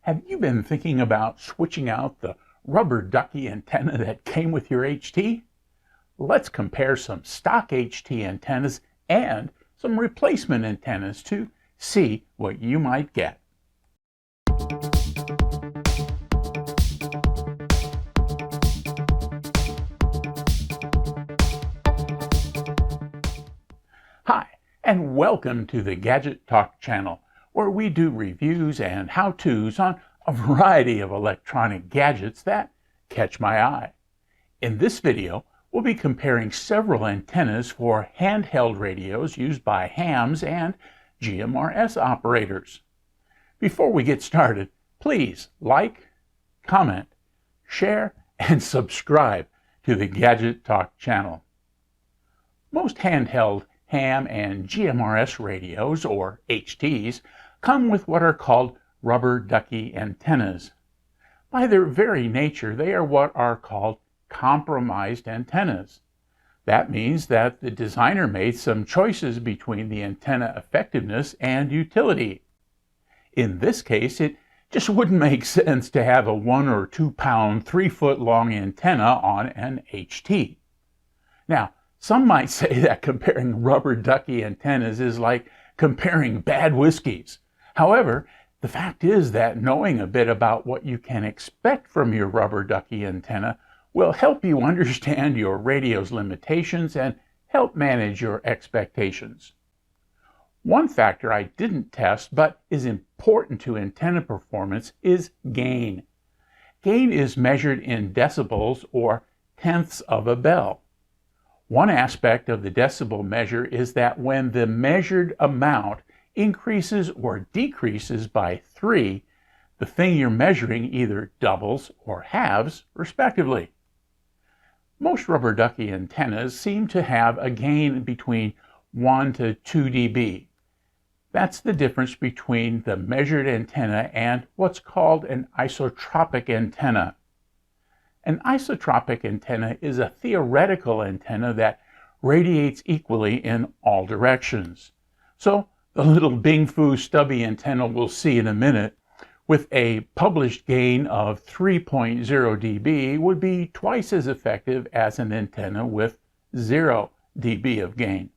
Have you been thinking about switching out the rubber ducky antenna that came with your HT? Let's compare some stock HT antennas and some replacement antennas to see what you might get. Hi, and welcome to the Gadget Talk channel, where we do reviews and how-tos on a variety of electronic gadgets that catch my eye. In this video, we'll be comparing several antennas for handheld radios used by hams and GMRS operators. Before we get started, please like, comment, share, and subscribe to the Gadget Talk channel. Most handheld ham and GMRS radios, or HTs, come with what are called rubber ducky antennas. By their very nature, they are what are called compromised antennas. That means that the designer made some choices between the antenna effectiveness and utility. In this case, it just wouldn't make sense to have a 1 or 2 pound, 3-foot long antenna on an HT. Now, some might say that comparing rubber ducky antennas is like comparing bad whiskeys. However, the fact is that knowing a bit about what you can expect from your rubber ducky antenna will help you understand your radio's limitations and help manage your expectations. One factor I didn't test but is important to antenna performance is gain. Gain is measured in decibels or tenths of a bell. One aspect of the decibel measure is that when the measured amount increases or decreases by 3, the thing you're measuring either doubles or halves, respectively. Most rubber ducky antennas seem to have a gain between 1 to 2 dB. That's the difference between the measured antenna and what's called an isotropic antenna. An isotropic antenna is a theoretical antenna that radiates equally in all directions. So the little BingFu Stubby antenna we'll see in a minute, with a published gain of 3.0 dB, would be twice as effective as an antenna with 0 dB of gain.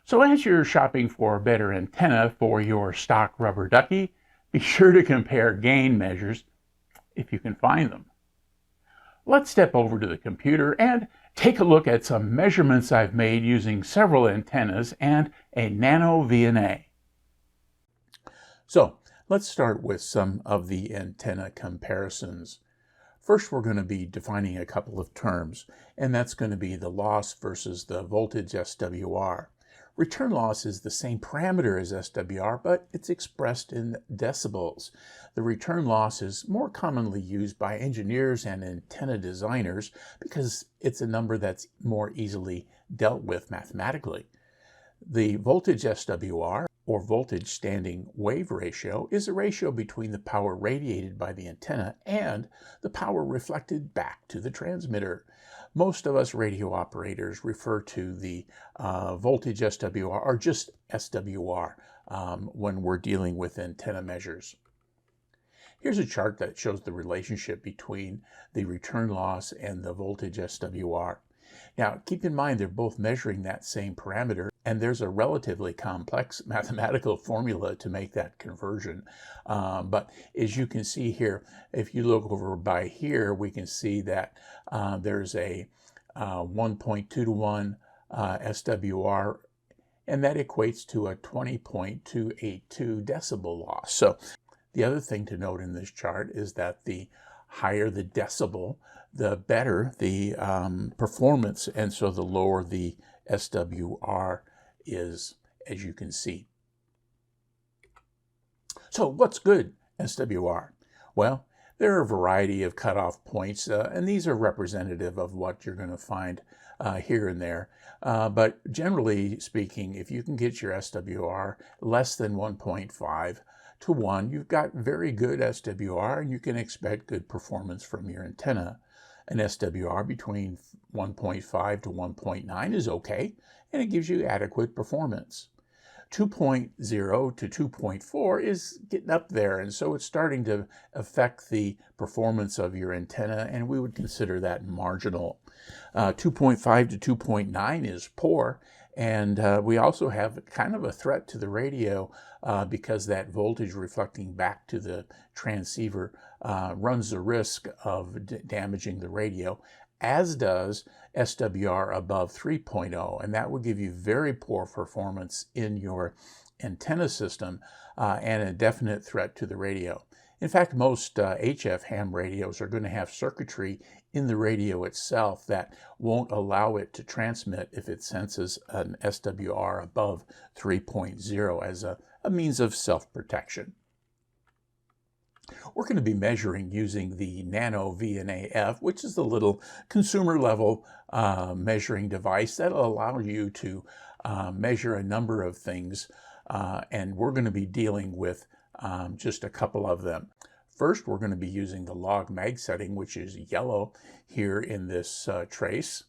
So as you're shopping for a better antenna for your stock rubber ducky, be sure to compare gain measures if you can find them. Let's step over to the computer and take a look at some measurements I've made using several antennas and a NanoVNA. So let's start with some of the antenna comparisons. First, we're going to be defining a couple of terms, and that's going to be the loss versus the voltage SWR. Return loss is the same parameter as SWR, but it's expressed in decibels. The return loss is more commonly used by engineers and antenna designers because it's a number that's more easily dealt with mathematically. The voltage SWR, or voltage standing wave ratio, is a ratio between the power radiated by the antenna and the power reflected back to the transmitter. Most of us radio operators refer to the voltage SWR or just SWR when we're dealing with antenna measures. Here's a chart that shows the relationship between the return loss and the voltage SWR. Now, keep in mind they're both measuring that same parameter, and there's a relatively complex mathematical formula to make that conversion. But as you can see here, if you look over by here, we can see that there's a 1.2 to 1 SWR, and that equates to a 20.282 decibel loss. So the other thing to note in this chart is that the higher the decibel, the better the performance, and so the lower the SWR is, as you can see. So what's good SWR? Well, there are a variety of cutoff points, and these are representative of what you're going to find here and there. But generally speaking, if you can get your SWR less than 1.5 to 1, you've got very good SWR, and you can expect good performance from your antenna. An SWR between 1.5 to 1.9 is okay, and it gives you adequate performance. 2.0 to 2.4 is getting up there, and so it's starting to affect the performance of your antenna, and we would consider that marginal. 2.5 to 2.9 is poor, and we also have kind of a threat to the radio because that voltage reflecting back to the transceiver runs the risk of damaging the radio, as does SWR above 3.0, and that will give you very poor performance in your antenna system and a definite threat to the radio. In fact, most HF ham radios are going to have circuitry in the radio itself that won't allow it to transmit if it senses an SWR above 3.0 as a means of self-protection. We're going to be measuring using the NanoVNA F, which is the little consumer level measuring device that'll allow you to measure a number of things, and we're going to be dealing with just a couple of them. First, we're going to be using the log mag setting, which is yellow here in this trace,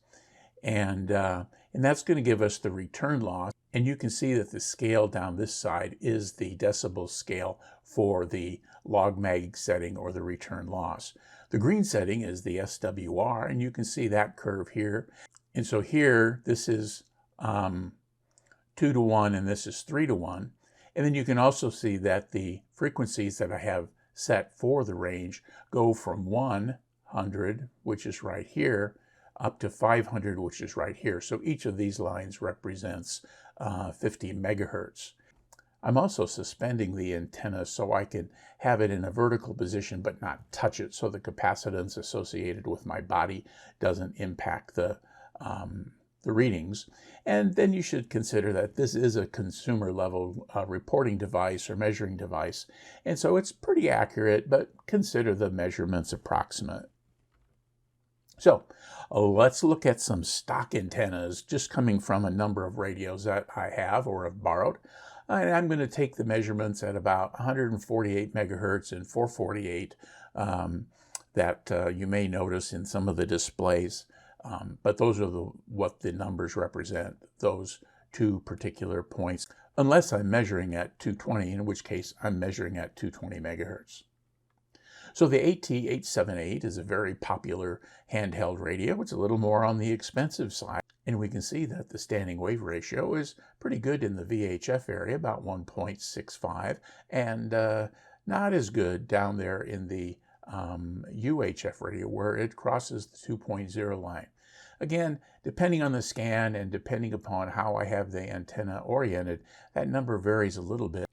and that's going to give us the return loss. And you can see that the scale down this side is the decibel scale for the log mag setting or the return loss. The green setting is the SWR, and you can see that curve here. And so here, this is 2 to 1, and this is 3 to 1. And then you can also see that the frequencies that I have set for the range go from 100, which is right here, up to 500, which is right here. So each of these lines represents 50 megahertz. I'm also suspending the antenna so I can have it in a vertical position but not touch it, so the capacitance associated with my body doesn't impact the readings. And then you should consider that this is a consumer level reporting device or measuring device, and so it's pretty accurate, but consider the measurements approximate. So let's look at some stock antennas just coming from a number of radios that I have or have borrowed. And I'm going to take the measurements at about 148 megahertz and 448 that you may notice in some of the displays. But those are what the numbers represent, those two particular points, unless I'm measuring at 220, in which case I'm measuring at 220 megahertz. So the AT878 is a very popular handheld radio. It's a little more on the expensive side, and we can see that the standing wave ratio is pretty good in the VHF area, about 1.65, and not as good down there in the UHF radio, where it crosses the 2.0 line. Again, depending on the scan and depending upon how I have the antenna oriented, that number varies a little bit.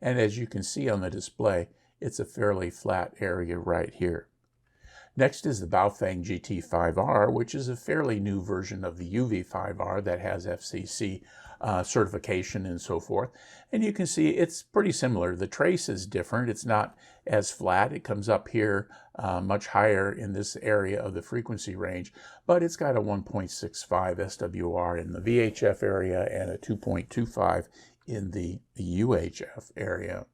And as you can see on the display, it's a fairly flat area right here. Next is the BaoFeng GT5R, which is a fairly new version of the UV5R that has FCC certification and so forth. And you can see it's pretty similar. The trace is different. It's not as flat. It comes up here much higher in this area of the frequency range, but it's got a 1.65 SWR in the VHF area and a 2.25 in the UHF area.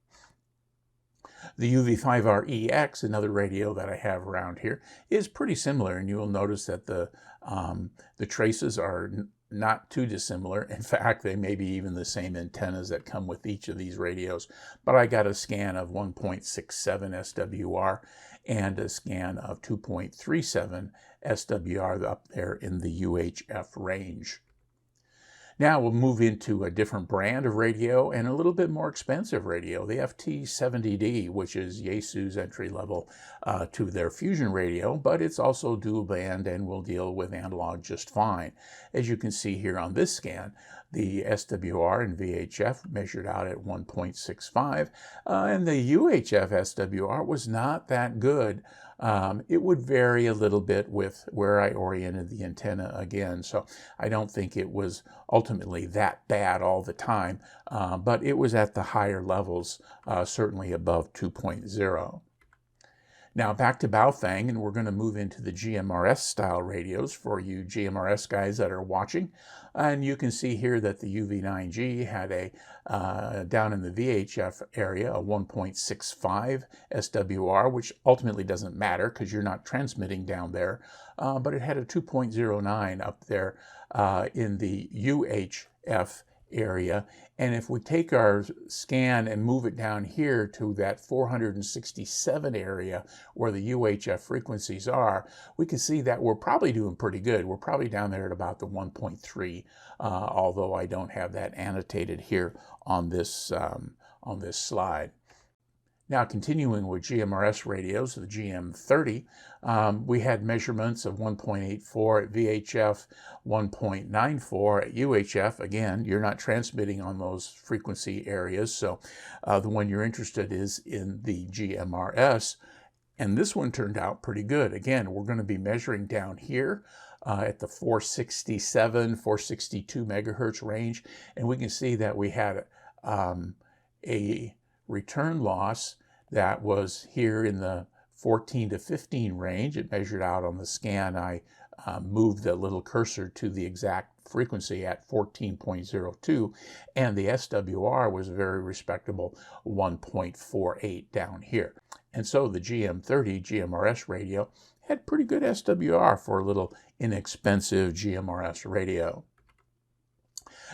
The UV5REX, another radio that I have around here, is pretty similar, and you will notice that the traces are not too dissimilar. In fact, they may be even the same antennas that come with each of these radios. But I got a scan of 1.67 SWR and a scan of 2.37 SWR up there in the UHF range. Now we'll move into a different brand of radio and a little bit more expensive radio, the FT70D, which is Yaesu's entry level to their fusion radio, but it's also dual band and will deal with analog just fine. As you can see here on this scan, the SWR and VHF measured out at 1.65, and the UHF SWR was not that good. It would vary a little bit with where I oriented the antenna again, so I don't think it was ultimately that bad all the time, but it was at the higher levels, certainly above 2.0. Now back to BaoFeng, and we're going to move into the GMRS style radios for you GMRS guys that are watching. And you can see here that the UV9G had a, down in the VHF area, a 1.65 SWR, which ultimately doesn't matter because you're not transmitting down there. But it had a 2.09 up there in the UHF area. And if we take our scan and move it down here to that 467 area where the UHF frequencies are, we can see that we're probably doing pretty good. We're probably down there at about the 1.3, although I don't have that annotated here on this slide. Now, continuing with GMRS radios, the GM30, we had measurements of 1.84 at VHF, 1.94 at UHF. Again, you're not transmitting on those frequency areas, so the one you're interested in is in the GMRS. And this one turned out pretty good. Again, we're going to be measuring down here at the 467, 462 megahertz range, and we can see that we had a return loss that was here in the 14 to 15 range. It measured out on the scan. I moved the little cursor to the exact frequency at 14.02, and the SWR was a very respectable 1.48 down here. And so the GM30 GMRS radio had pretty good SWR for a little inexpensive GMRS radio.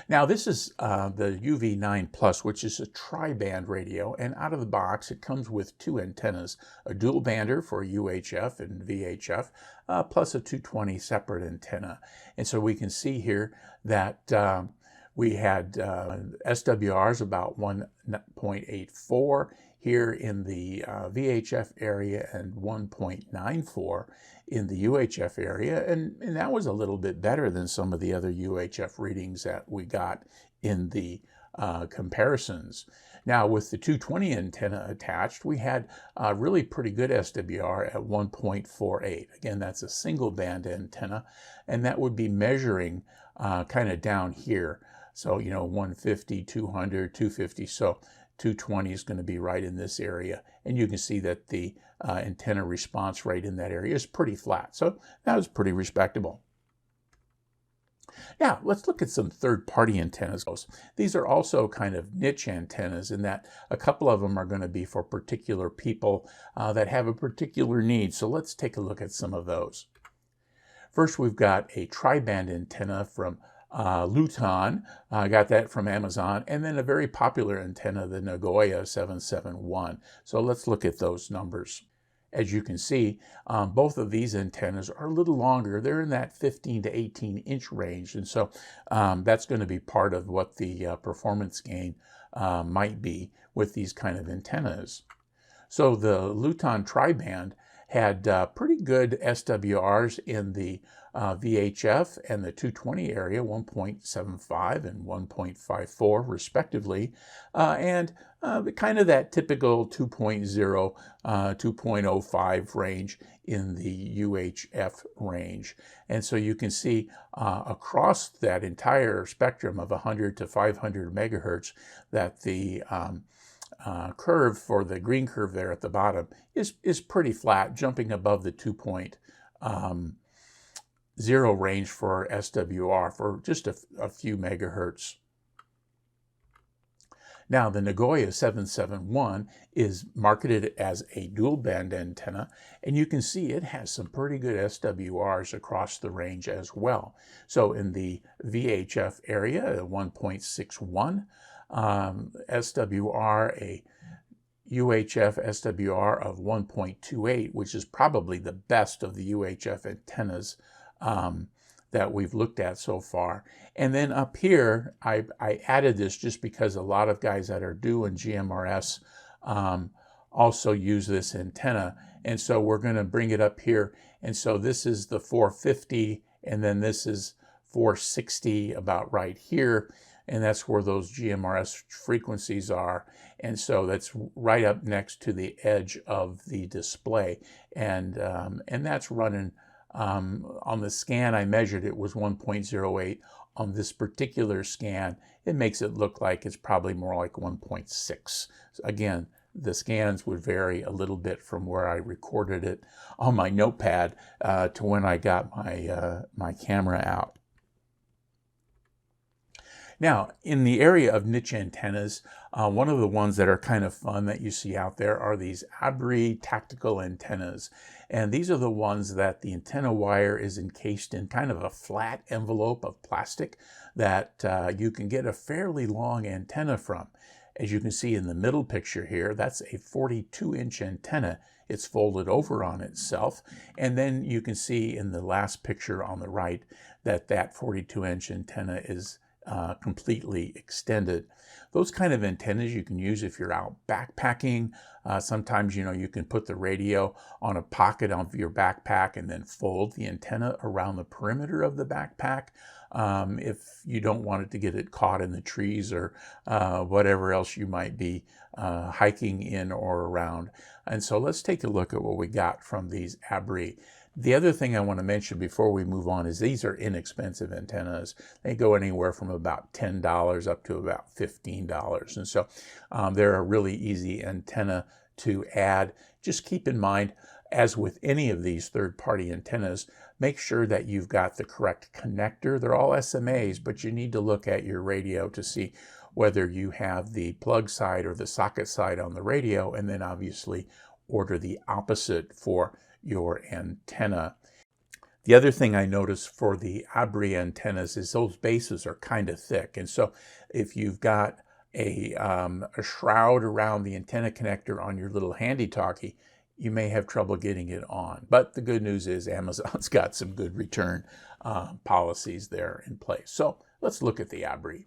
Now, this is the UV9 Plus, which is a tri-band radio, and out of the box it comes with two antennas, a dual bander for UHF and VHF, plus a 220 separate antenna. And so we can see here that we had SWRs about 1.84 here in the VHF area and 1.94 in the UHF area, and that was a little bit better than some of the other UHF readings that we got in the comparisons. Now, with the 220 antenna attached, we had really pretty good SWR at 1.48. Again, that's a single band antenna, and that would be measuring kind of down here. So, 150, 200, 250, so 220 is going to be right in this area. And you can see that the antenna response rate in that area is pretty flat. So that was pretty respectable. Now, let's look at some third-party antennas. These are also kind of niche antennas in that a couple of them are going to be for particular people that have a particular need. So let's take a look at some of those. First, we've got a tri-band antenna from Luiton. I got that from Amazon, and then a very popular antenna, the NanoVNA 771. So let's look at those numbers. As you can see, both of these antennas are a little longer. They're in that 15 to 18 inch range, and so that's going to be part of what the performance gain might be with these kind of antennas. So the Luiton Triband had pretty good SWRs in the VHF and the 220 area, 1.75 and 1.54 respectively, and kind of that typical 2.0, 2.05 range in the UHF range. And so you can see across that entire spectrum of 100 to 500 megahertz that the curve for the green curve there at the bottom is pretty flat, jumping above the 2.0 range for SWR for just a few megahertz. Now, the NanoVNA 771 is marketed as a dual band antenna, and you can see it has some pretty good SWRs across the range as well. So in the VHF area, 1.61, SWR, a UHF SWR of 1.28, which is probably the best of the UHF antennas that we've looked at so far. And then up here, I added this just because a lot of guys that are doing GMRS also use this antenna. And so we're going to bring it up here. And so this is the 450, and then this is 460 about right here. And that's where those GMRS frequencies are. And so that's right up next to the edge of the display. And that's running on the scan I measured, it was 1.08. On this particular scan, it makes it look like it's probably more like 1.6. So again, the scans would vary a little bit from where I recorded it on my notepad to when I got my camera out. Now, in the area of niche antennas, one of the ones that are kind of fun that you see out there are these Abbree tactical antennas. And these are the ones that the antenna wire is encased in kind of a flat envelope of plastic that you can get a fairly long antenna from. As you can see in the middle picture here, that's a 42-inch antenna. It's folded over on itself. And then you can see in the last picture on the right that that 42-inch antenna is completely extended. Those kind of antennas you can use if you're out backpacking. Sometimes, you can put the radio on a pocket of your backpack and then fold the antenna around the perimeter of the backpack if you don't want it to get it caught in the trees or whatever else you might be hiking in or around. And so let's take a look at what we got from these Abbree. The other thing I want to mention before we move on is these are inexpensive antennas. They go anywhere from about $10 up to about $15. And so they're a really easy antenna to add. Just keep in mind, as with any of these third-party antennas, make sure that you've got the correct connector. They're all SMAs, but you need to look at your radio to see whether you have the plug side or the socket side on the radio, and then obviously order the opposite for your antenna. The other thing I noticed for the Abbree antennas is those bases are kind of thick. And so if you've got a shroud around the antenna connector on your little handy-talkie, you may have trouble getting it on. But the good news is Amazon's got some good return policies there in place. So let's look at the Abbree.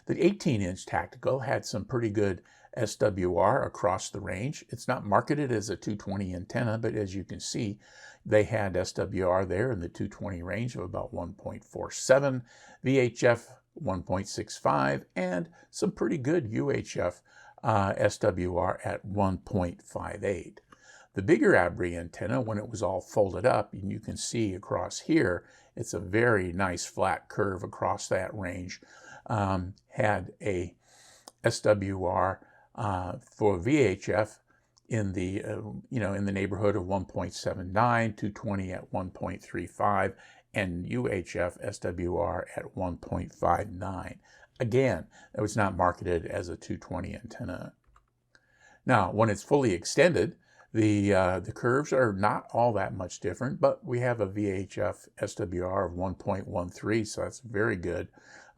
The 18-inch tactical had some pretty good SWR across the range. It's not marketed as a 220 antenna, but as you can see, they had SWR there in the 220 range of about 1.47, VHF 1.65, and some pretty good UHF SWR at 1.58. The bigger Abbree antenna, when it was all folded up, and you can see across here, it's a very nice flat curve across that range, had a SWR for VHF in the in the neighborhood of 1.79, 220 at 1.35, and UHF SWR at 1.59. Again, it was not marketed as a 220 antenna. Now, when it's fully extended, the curves are not all that much different, but we have a VHF SWR of 1.13, so that's very good.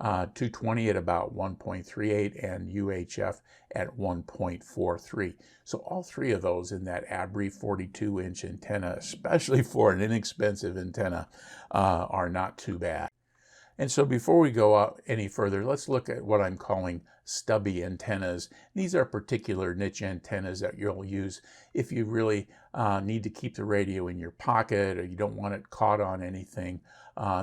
220 at about 1.38 and UHF at 1.43. So all three of those in that Abbree 42-inch antenna, especially for an inexpensive antenna, are not too bad. And so before we go out any further, let's look at what I'm calling stubby antennas. These are particular niche antennas that you'll use if you really need to keep the radio in your pocket or you don't want it caught on anything.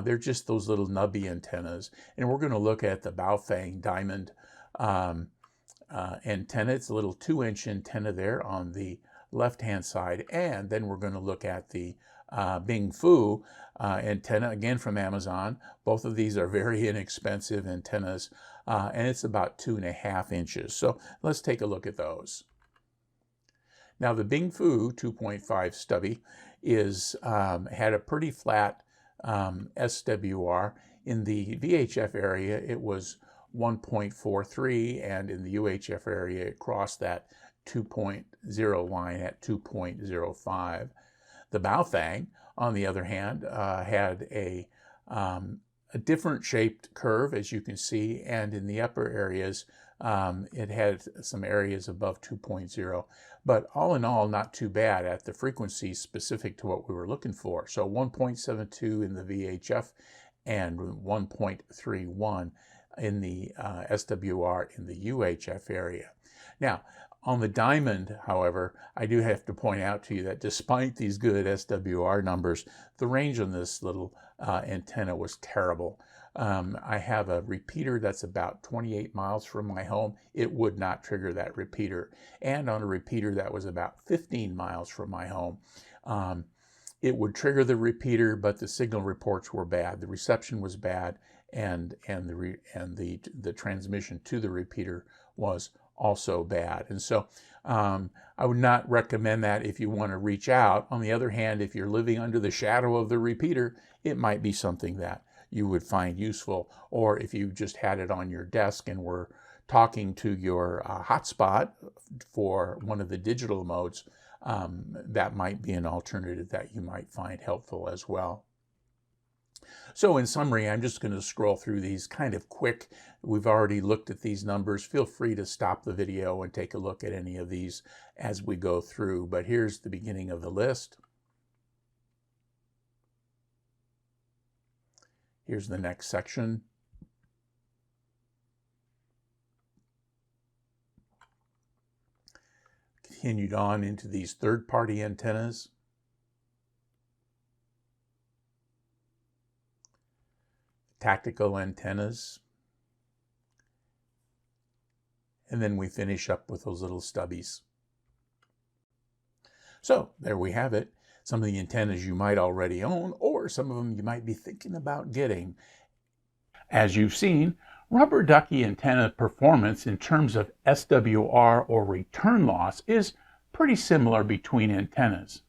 They're just those little nubby antennas. And we're going to look at the BaoFeng diamond antenna. It's a little 2-inch antenna there on the left-hand side. And then we're going to look at the BingFu antenna, again from Amazon. Both of these are very inexpensive antennas, and it's about 2.5 inches. So let's take a look at those. Now the BingFu 2.5 stubby had a pretty flat SWR. In the VHF area, it was 1.43, and in the UHF area, it crossed that 2.0 line at 2.05. The BaoFeng, on the other hand, had a different shaped curve, as you can see, and in the upper areas, it had some areas above 2.0. But all in all, not too bad at the frequency specific to what we were looking for. So 1.72 in the VHF and 1.31 in the SWR in the UHF area. Now, on the diamond, however, I do have to point out to you that despite these good SWR numbers, the range on this little antenna was terrible. I have a repeater that's about 28 miles from my home. It would not trigger that repeater. And on a repeater that was about 15 miles from my home, it would trigger the repeater, but the signal reports were bad. The reception was bad, and the transmission to the repeater was also bad. And so I would not recommend that if you want to reach out. On the other hand, if you're living under the shadow of the repeater, it might be something that you would find useful, or if you just had it on your desk and were talking to your hotspot for one of the digital modes, that might be an alternative that you might find helpful as well. So in summary, I'm just going to scroll through these kind of quick. We've already looked at these numbers. Feel free to stop the video and take a look at any of these as we go through. But here's the beginning of the list. Here's the next section. Continued on into these third-party antennas. Tactical antennas. And then we finish up with those little stubbies. So there we have it. Some of the antennas you might already own, or some of them you might be thinking about getting. As you've seen, rubber ducky antenna performance in terms of SWR or return loss is pretty similar between antennas.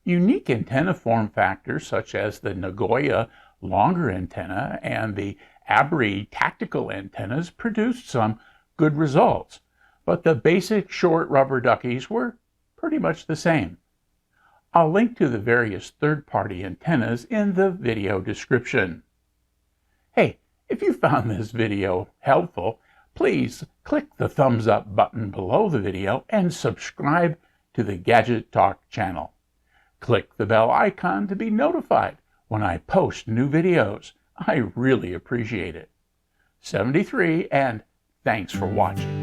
Unique antenna form factors such as the Nagoya longer antenna and the Abbree tactical antennas produced some good results, but the basic short rubber duckies were pretty much the same. I'll link to the various third-party antennas in the video description. Hey, if you found this video helpful, please click the thumbs up button below the video and subscribe to the Gadget Talk channel. Click the bell icon to be notified when I post new videos. I really appreciate it. 73, and thanks for watching.